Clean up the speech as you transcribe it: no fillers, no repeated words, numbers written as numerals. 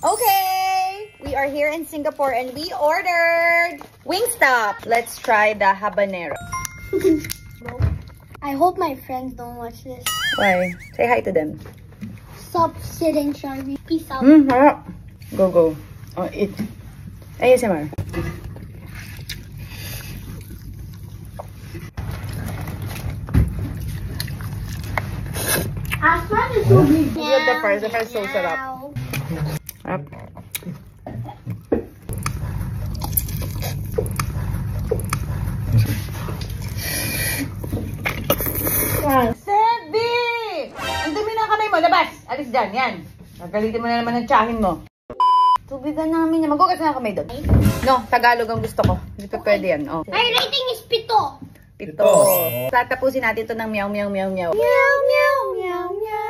Okay, we are here in Singapore and we ordered Wingstop. Let's try the habanero. I hope my friends don't watch this. Why? Say hi to them. Stop sitting, Sharvie. Peace out. Harap. Go. Oh, eat. ASMR. Aslan is so big. Look at the fries. The fries so sarap. Up. Sebi! Ang dumi ng kamay mo. Labas! Alis dyan. Yan. Nagalitin mo na naman ang tsahin mo. Tubigan namin yan. Maghugas na kamay doon. No, Tagalog ang gusto ko. Hindi pa pwede yan. Oh. My rating is 7. 7. Tatapusin natin ito ng meow, meow, meow, meow. Meow, meow, meow, meow.